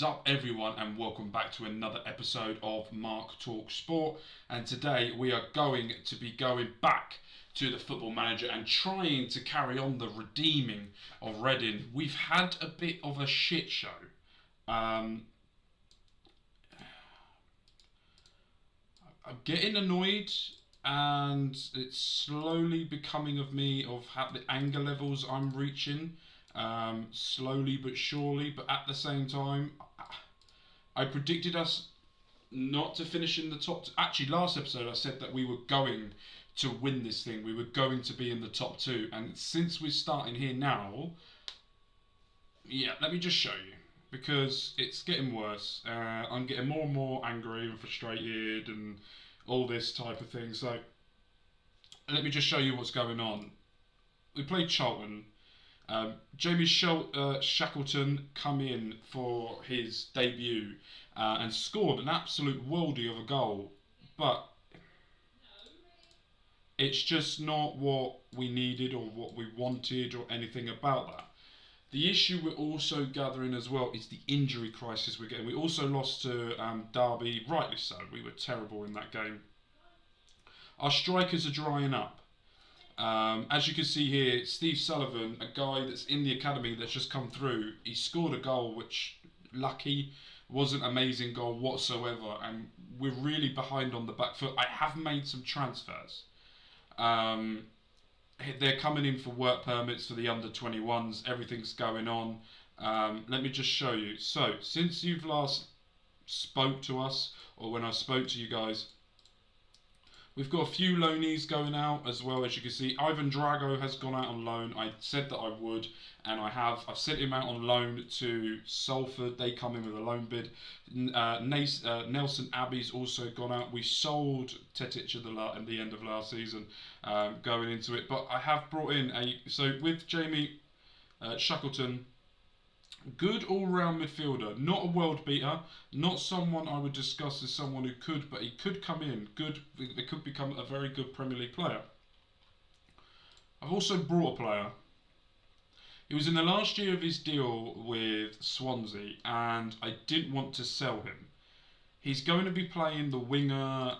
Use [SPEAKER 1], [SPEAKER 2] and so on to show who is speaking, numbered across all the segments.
[SPEAKER 1] What is up, everyone, and welcome back to another episode of Mark Talk Sport. And today we are going to be going back to the Football Manager and trying to carry on the redeeming of Reading. We've had a bit of a shit show. I'm getting annoyed, and it's slowly becoming of me of how the anger levels I'm reaching. Slowly but surely, but at the same time, I predicted us not to finish in the top. Actually, last episode I said that we were going to win this thing. We were going to be in the top two, and since we're starting here now, yeah, let me just show you because it's getting worse. I'm getting more and more angry and frustrated and all this type of thing. So let me just show you what's going on. We played Charlton. Jamie Shackleton come in for his debut and scored an absolute worldie of a goal, but it's just not what we needed or what we wanted or anything about that. The issue we're also gathering as well is the injury crisis we're getting. We also lost to Derby, rightly so. We were terrible in that game. Our strikers are drying up. As you can see here, Steve Sullivan, a guy that's in the academy that's just come through, he scored a goal which, lucky, wasn't an amazing goal whatsoever, and we're really behind on the back foot. I have made some transfers. They're coming in for work permits for the under-21s, everything's going on. Let me just show you. So, since you've last spoke to us, or when I spoke to you guys, we've got a few loanees going out as well. As you can see, Ivan Drago has gone out on loan. I said that I would, and I have. I've sent him out on loan to Salford. They come in with a loan bid. Nelson Abbey's also gone out. We sold Tetic at the end of last season, going into it. But I have brought in so with Jamie Shackleton. Good all-round midfielder, not a world beater, not someone I would discuss as someone who could, but he could come in good. It could become a very good Premier League player. I've also brought a player. He was in the last year of his deal with Swansea, and I didn't want to sell him. He's going to be playing the winger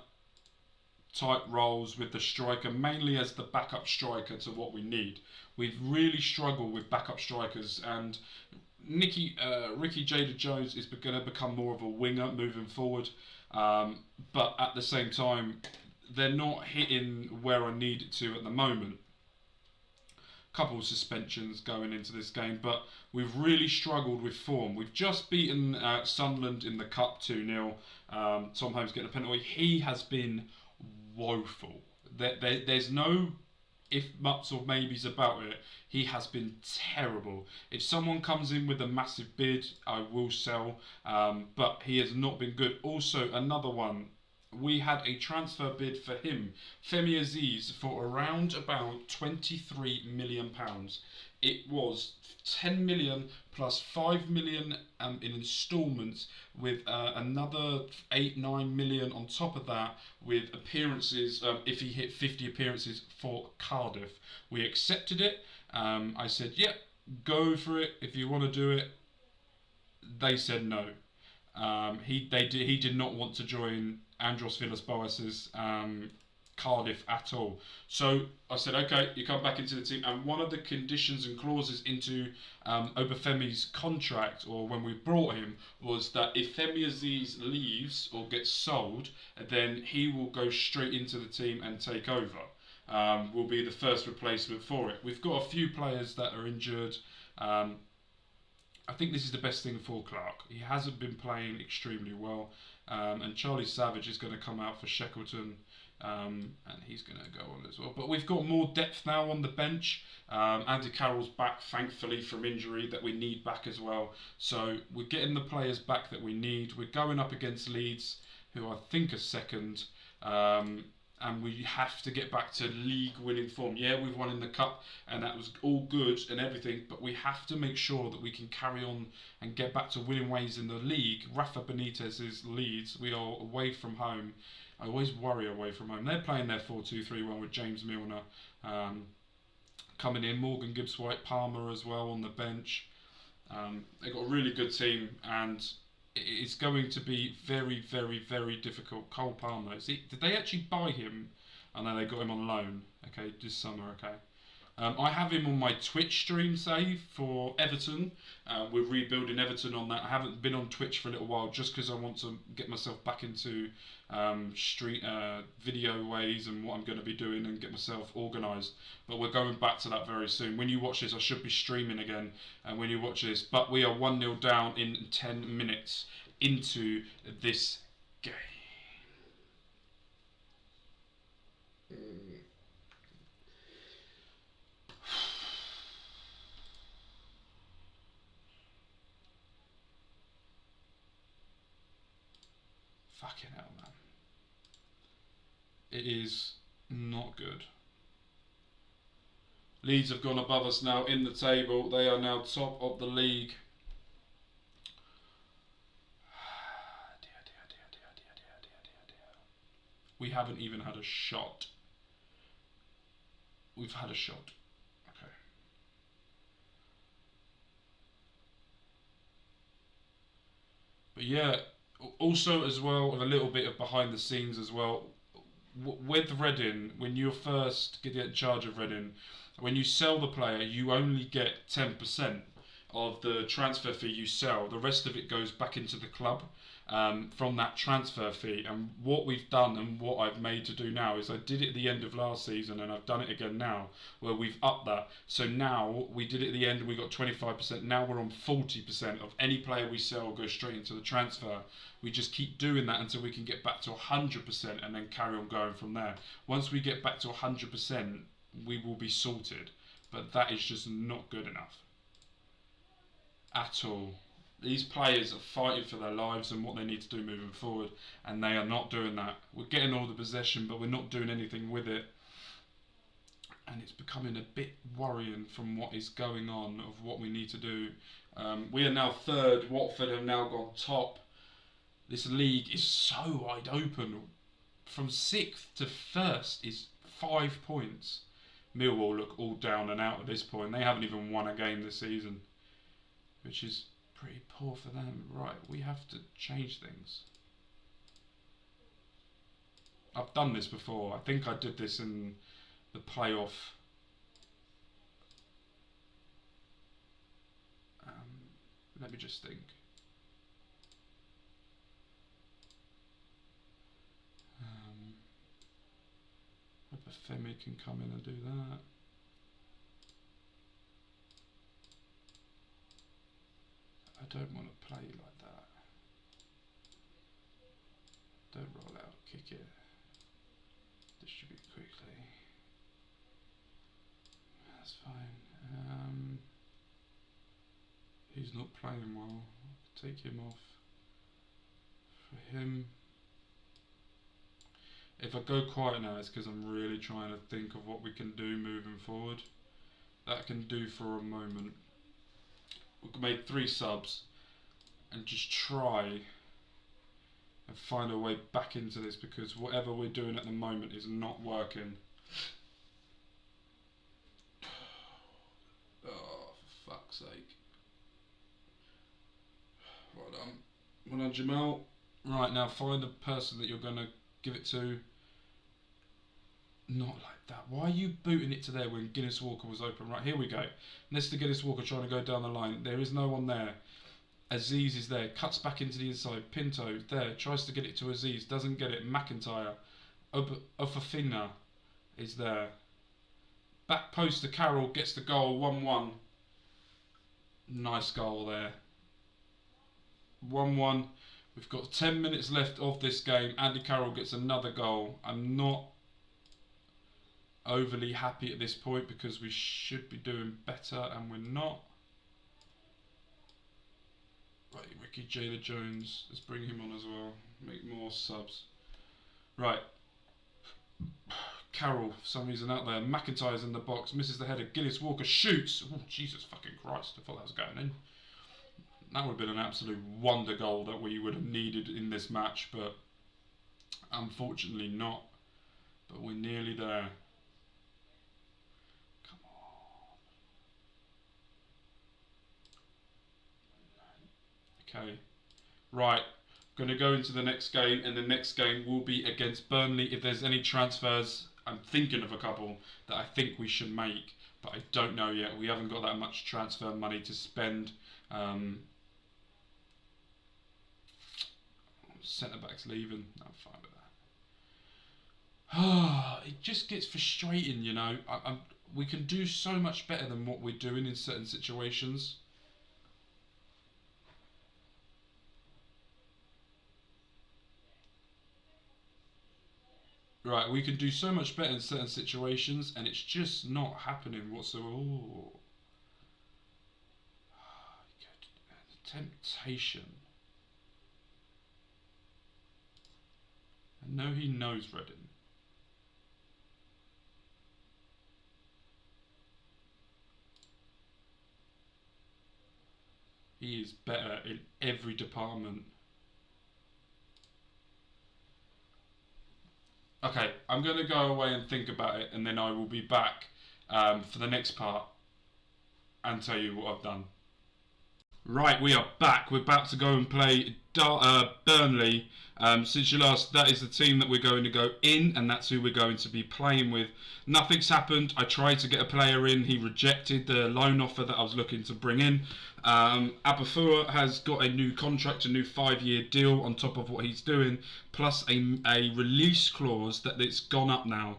[SPEAKER 1] type roles with the striker, mainly as the backup striker to what we need. We've really struggled with backup strikers, and Ricky Jada-Jones is going to become more of a winger moving forward, but at the same time they're not hitting where I need it to at the moment. Couple of suspensions going into this game, but we've really struggled with form. We've just beaten Sunderland in the Cup 2-0. Tom Holmes getting a penalty. He has been woeful. There's no if buts or maybes about it. He has been terrible. If someone comes in with a massive bid, I will sell, but he has not been good. Also, another one, we had a transfer bid for him, Femi Aziz, for around about £23 million. It was 10 million plus 5 million in instalments, with another 8-9 million on top of that with appearances, if he hit 50 appearances for Cardiff. We accepted it. I said, yep, go for it if you want to do it. They said no. He did not want to join Andros Villas-Boas's Cardiff at all. So I said, okay, you come back into the team. And one of the conditions and clauses into Obafemi's contract, or when we brought him, was that if Femi Aziz leaves or gets sold, then he will go straight into the team and take over. Will be the first replacement for it. We've got a few players that are injured. I think this is the best thing for Clark. He hasn't been playing extremely well, and Charlie Savage is going to come out for Shackleton, and he's going to go on as well. But we've got more depth now on the bench. Andy Carroll's back, thankfully, from injury that we need back as well. So we're getting the players back that we need. We're going up against Leeds, who I think are second. And we have to get back to league winning form. Yeah, we've won in the Cup and that was all good and everything, but we have to make sure that we can carry on and get back to winning ways in the league. Rafa Benitez's Leeds, we are away from home. I always worry away from home. They're playing their 4-2-3-1 with James Milner coming in, Morgan Gibbs-White, Palmer as well on the bench. They've got a really good team, and it's going to be very, very, very difficult. Cole Palmer. Did they actually buy him? And then they got him on loan. Okay, this summer. Okay. I have him on my Twitch stream save for Everton. We're rebuilding Everton on that. I haven't been on Twitch for a little while just because I want to get myself back into street video ways and what I'm going to be doing and get myself organised. But we're going back to that very soon. When you watch this, I should be streaming again. And when you watch this, but we are 1-0 down in 10 minutes into this game. Fucking hell, man. It is not good. Leeds have gone above us now in the table. They are now top of the league. We haven't even had a shot. We've had a shot. Okay. But yeah, also as well, a little bit of behind the scenes as well. With Reading, when you first get in charge of Reading, when you sell the player, you only get 10% of the transfer fee you sell. The rest of it goes back into the club from that transfer fee. And what we've done and what I've made to do now is I did it at the end of last season and I've done it again now where we've upped that. So now we did it at the end and we got 25%. Now we're on 40% of any player we sell goes straight into the transfer. We just keep doing that until we can get back to 100% and then carry on going from there. Once we get back to 100%, we will be sorted. But that is just not good enough. At all. These players are fighting for their lives and what they need to do moving forward, and they are not doing that. We're getting all the possession, but we're not doing anything with it. And it's becoming a bit worrying from what is going on of what we need to do. We are now third. Watford have now gone top. This league is so wide open. From 6th to 1st is 5 points. Millwall look all down and out at this point. They haven't even won a game this season, which is pretty poor for them. Right, we have to change things. I've done this before. I think I did this in the playoff. Let me just think. Femi can come in and do that. I don't want to play like that. Don't roll out, kick it. Distribute quickly. That's fine. He's not playing well. Take him off. For him. If I go quiet now, it's because I'm really trying to think of what we can do moving forward. That I can do for a moment. We've made 3 subs and just try and find a way back into this because whatever we're doing at the moment is not working. Oh, for fuck's sake. Well done. Well done, Jamal. Right, now find the person that you're going to give it to. Not like that. Why are you booting it to there when Guinness Walker was open? Right, here we go. Nesta Guinness Walker trying to go down the line. There is no one there. Aziz is there. Cuts back into the inside. Pinto there. Tries to get it to Aziz. Doesn't get it. McIntyre. Ofafina is there. Back post to Carroll. Gets the goal. 1-1. Nice goal there. 1-1. We've got 10 minutes left of this game. Andy Carroll gets another goal. I'm not overly happy at this point because we should be doing better and we're not. Right, Ricky Jada Jones, let's bring him on as well. Make more subs. Right. Carroll, for some reason out there. McIntyre's in the box, misses the header. Guinness Walker shoots. Oh, Jesus fucking Christ, I thought that was going in. That would have been an absolute wonder goal that we would have needed in this match, but unfortunately not. But we're nearly there. Okay, Right, going to go into the next game, and the next game will be against Burnley. If there's any transfers, I'm thinking of a couple that I think we should make, but I don't know yet. We haven't got that much transfer money to spend. Centre back's leaving. I'm fine with that. It just gets frustrating, you know. We can do so much better than what we're doing in certain situations. Right, we can do so much better in certain situations, and it's just not happening whatsoever. Ooh. Temptation. I know he knows Reading. He is better in every department. Okay, I'm going to go away and think about it, and then I will be back for the next part and tell you what I've done. Right, we are back. We're about to go and play Burnley. Since you last, that is the team that we're going to go in, and that's who we're going to be playing with. Nothing's happened. I tried to get a player in. He rejected the loan offer that I was looking to bring in. Abafua has got a new contract, a new 5-year deal on top of what he's doing, plus a release clause that it's gone up now.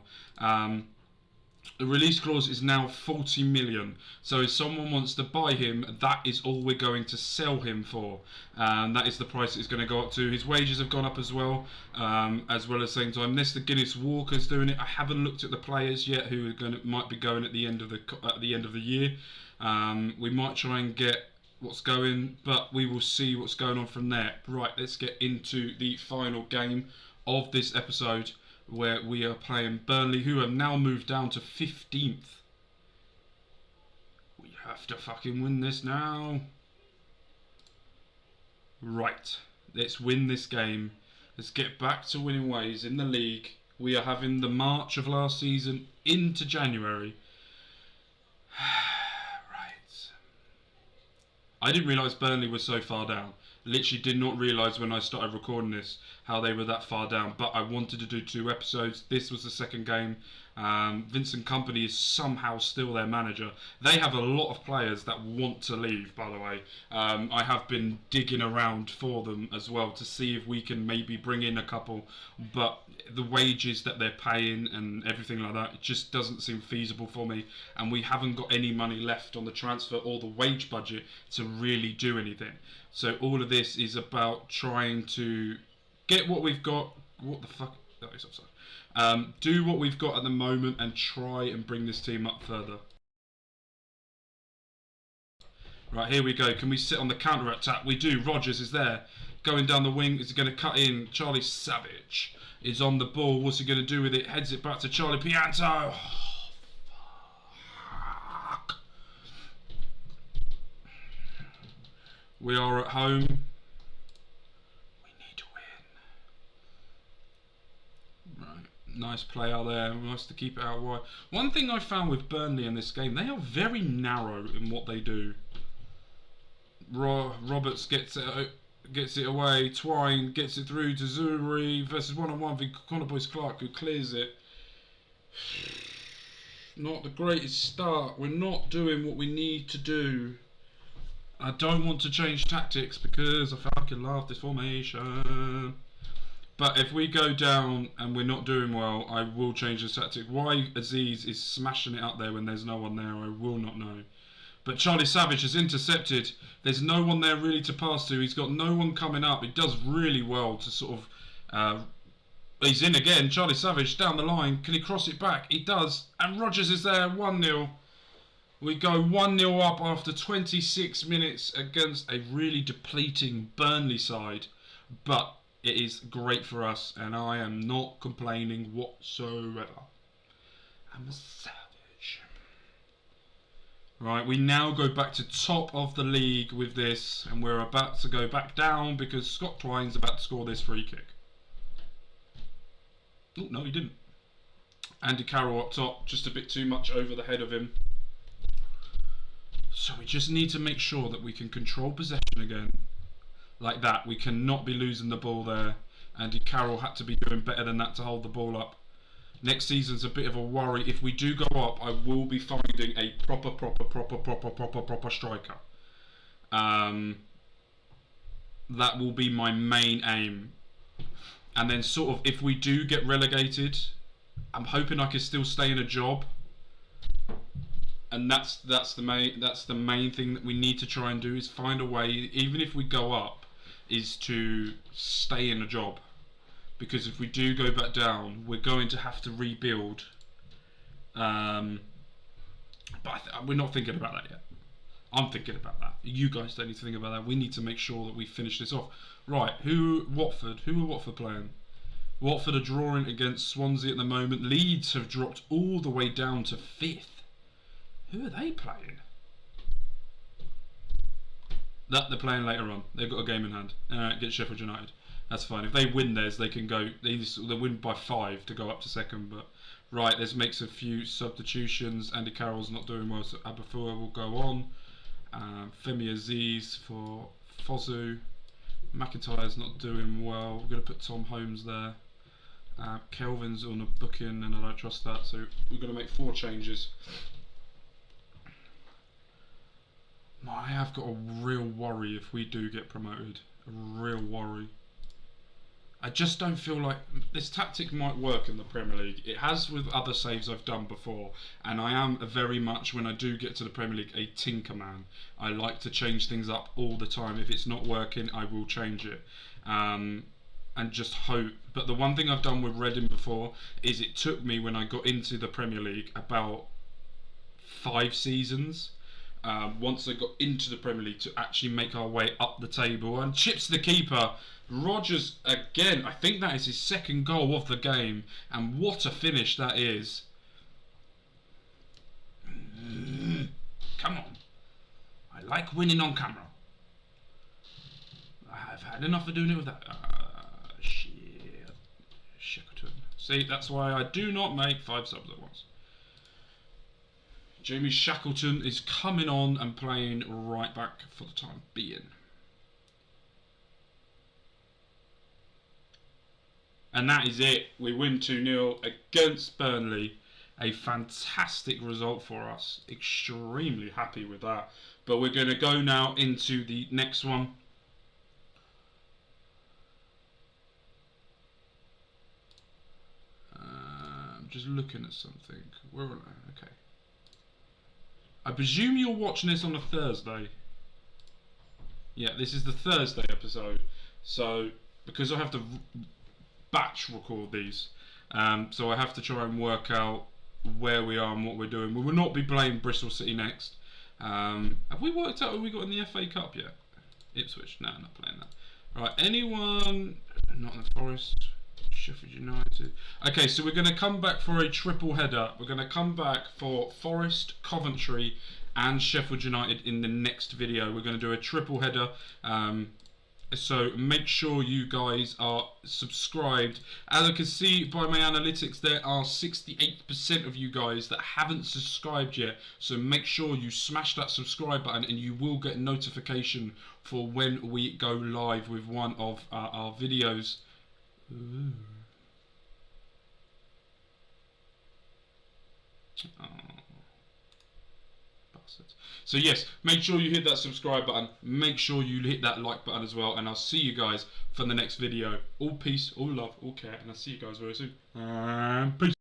[SPEAKER 1] The release clause is now 40 million. So if someone wants to buy him, that is all we're going to sell him for. That is the price it's going to go up to. His wages have gone up as well at the same time. Nesta Guinness Walker's doing it. I haven't looked at the players yet who are might be going at the end of the year. We might try and get what's going, but we will see what's going on from there. Right, let's get into the final game of this episode, where we are playing Burnley, who have now moved down to 15th. We have to fucking win this now. Right, let's win this game. Let's get back to winning ways in the league. We are having the March of last season into January. Right. I didn't realise Burnley was so far down. Literally did not realise when I started recording this how they were that far down, but I wanted to do 2 episodes. This was the second game. Vincent Kompany is somehow still their manager. They have a lot of players that want to leave, by the way. I have been digging around for them as well to see if we can maybe bring in a couple, but the wages that they're paying and everything like that, it just doesn't seem feasible for me, and we haven't got any money left on the transfer or the wage budget to really do anything. So all of this is about trying to get what we've got. What the fuck? That is offside. Do what we've got at the moment and try and bring this team up further. Right, here we go. Can we sit on the counter-attack? We do. Rodgers is there. Going down the wing. Is he going to cut in? Charlie Savage is on the ball. What's he going to do with it? Heads it back to Charlie Pianto. We are at home. We need to win. Right. Nice play out there. Nice to keep it out wide. One thing I found with Burnley in this game, they are very narrow in what they do. Roberts gets it away. Twine gets it through to Zuri versus one-on-one with Connor Boyce Clark, who clears it. Not the greatest start. We're not doing what we need to do. I don't want to change tactics because I fucking love this formation. But if we go down and we're not doing well, I will change the tactic. Why Aziz is smashing it up there when there's no one there, I will not know. But Charlie Savage has intercepted. There's no one there really to pass to. He's got no one coming up. He does really well to sort of... he's in again. Charlie Savage down the line. Can he cross it back? He does. And Rodgers is there. 1-0. We go 1-0 up after 26 minutes against a really depleting Burnley side. But it is great for us, and I am not complaining whatsoever. I'm a savage. Right, we now go back to top of the league with this, and we're about to go back down because Scott Twine's about to score this free kick. Oh, no, he didn't. Andy Carroll up top, just a bit too much over the head of him. So we just need to make sure that we can control possession again. like that. We cannot be losing the ball there. Andy Carroll had to be doing better than that to hold the ball up. Next season's a bit of a worry. If we do go up, I will be finding a proper striker. That will be my main aim. And then sort of, if we do get relegated, I'm hoping I can still stay in a job. And that's the main thing that we need to try and do, is find a way, even if we go up, is to stay in a job. Because if we do go back down, we're going to have to rebuild. But we're not thinking about that yet. I'm thinking about that. You guys don't need to think about that. We need to make sure that we finish this off. Right, who are Watford playing? Watford are drawing against Swansea at the moment. Leeds have dropped all the way down to 5th. Who are they playing? That they're playing later on. They've got a game in hand. Get Sheffield United. That's fine. If they win theirs, they can go. They win by 5 to go up to second. But right, let's make a few substitutions. Andy Carroll's not doing well, so Abafua will go on. Femi Aziz for Fosu. McIntyre's not doing well. We're going to put Tom Holmes there. Kelvin's on a booking, and I don't trust that. So we're going to make 4 changes. I have got a real worry if we do get promoted. A real worry. I just don't feel like this tactic might work in the Premier League. It has with other saves I've done before, and I am very much, when I do get to the Premier League, a tinker man. I like to change things up all the time. If it's not working, I will change it, and just hope. But the one thing I've done with Reading before is it took me, when I got into the Premier League, about 5 seasons. Once I got into the Premier League, to actually make our way up the table. And chips the keeper. Rodgers again. I think that is his 2nd goal of the game, and what a finish that is. Come on. I like winning on camera. I've had enough of doing it with that. Shit. Shackleton. See, that's why I do not make 5 subs at once. Jamie Shackleton is coming on and playing right back for the time being. And that is it. We win 2-0 against Burnley. A fantastic result for us. Extremely happy with that. But we're going to go now into the next one. I'm just looking at something. Where am I? Okay. I presume you're watching this on a Thursday. Yeah, this is the Thursday episode. So, because I have to batch record these, so I have to try and work out where we are and what we're doing. We will not be playing Bristol City next. Have we worked out who we got in the FA Cup yet? Ipswich? No, not playing that. Right, anyone not in the Forest? Sheffield United. Okay, so we're going to come back for a triple header. We're going to come back for Forest, Coventry and Sheffield United in the next video. We're going to do a triple header. So make sure you guys are subscribed. As I can see by my analytics, there are 68% of you guys that haven't subscribed yet. So make sure you smash that subscribe button, and you will get a notification for when we go live with one of our videos. Ooh. Oh. Bastards. So yes, make sure you hit that subscribe button, make sure you hit that like button as well, and I'll see you guys for the next video. All peace, all love, all care, and I'll see you guys very soon. Peace.